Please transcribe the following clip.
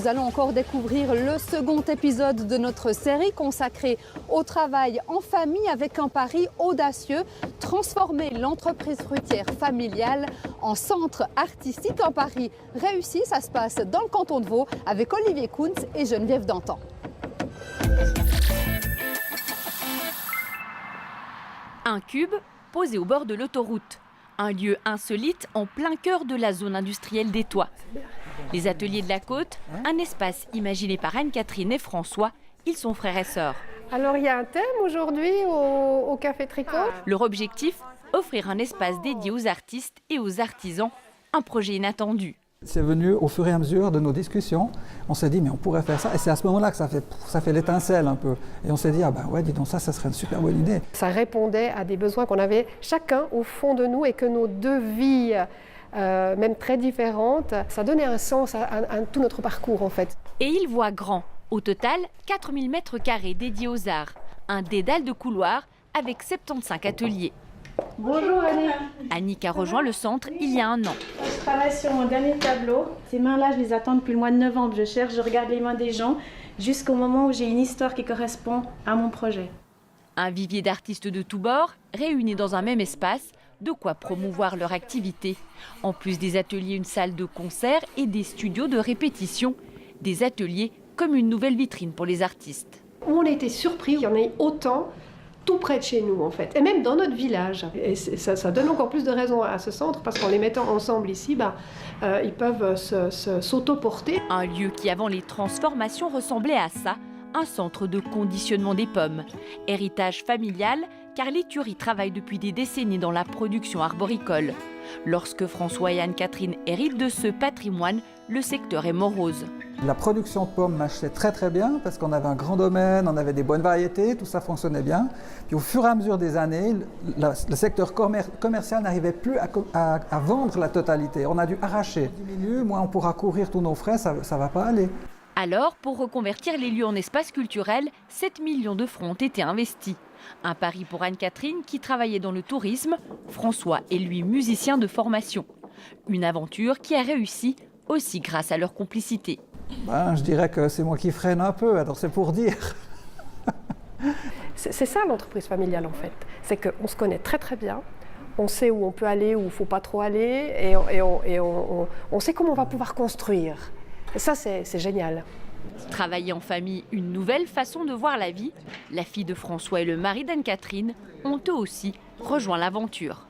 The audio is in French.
nous allons encore découvrir le second épisode de notre série consacrée au travail en famille avec un pari audacieux, transformer l'entreprise fruitière familiale en centre artistique. Un pari réussi, ça se passe dans le canton de Vaud avec Olivier Kuntz et Geneviève Dantan. Un cube posé au bord de l'autoroute. Un lieu insolite en plein cœur de la zone industrielle des Toits. Les ateliers de la côte, un espace imaginé par Anne-Catherine et François, ils sont frères et sœurs. Alors il y a un thème aujourd'hui au Café Tricot. Leur objectif, offrir un espace dédié aux artistes et aux artisans, un projet inattendu. C'est venu au fur et à mesure de nos discussions. On s'est dit, mais on pourrait faire ça. Et c'est à ce moment-là que ça fait l'étincelle un peu. Et on s'est dit, ah ben ouais, dis donc ça serait une super bonne idée. Ça répondait à des besoins qu'on avait chacun au fond de nous et que nos deux vies, même très différentes, ça donnait un sens à tout notre parcours en fait. Et ils voient grand. Au total, 4000 m² dédiés aux arts. Un dédale de couloirs avec 75 ateliers. Bonjour Annie. Annick a rejoint le centre il y a 1 an. Je travaille sur mon dernier tableau. Ces mains-là, je les attends depuis le mois de novembre. Je cherche, je regarde les mains des gens jusqu'au moment où j'ai une histoire qui correspond à mon projet. Un vivier d'artistes de tous bords, réunis dans un même espace, de quoi promouvoir leur activité. En plus des ateliers, une salle de concert et des studios de répétition. Des ateliers comme une nouvelle vitrine pour les artistes. On a été surpris qu'il y en ait autant tout près de chez nous en fait, et même dans notre village. Et ça donne encore plus de raison à ce centre parce qu'en les mettant ensemble ici, ils peuvent s'autoporter. Un lieu qui avant les transformations ressemblait à ça, un centre de conditionnement des pommes. Héritage familial, car l'écurie travaille depuis des décennies dans la production arboricole. Lorsque François et Anne-Catherine héritent de ce patrimoine, le secteur est morose. La production de pommes marchait très très bien parce qu'on avait un grand domaine, on avait des bonnes variétés, tout ça fonctionnait bien. Puis au fur et à mesure des années, le secteur commercial n'arrivait plus à vendre la totalité. On a dû arracher. Moins on pourra couvrir tous nos frais, ça ne va pas aller. Alors, pour reconvertir les lieux en espace culturel, 7 millions de francs ont été investis. Un pari pour Anne-Catherine qui travaillait dans le tourisme, François est lui musicien de formation. Une aventure qui a réussi aussi grâce à leur complicité. Je dirais que c'est moi qui freine un peu, alors c'est pour dire. C'est ça l'entreprise familiale en fait, c'est qu'on se connaît très très bien, on sait où on peut aller, où il ne faut pas trop aller, et on sait comment on va pouvoir construire. Et ça c'est génial. Travailler en famille, une nouvelle façon de voir la vie. La fille de François et le mari d'Anne-Catherine ont eux aussi rejoint l'aventure.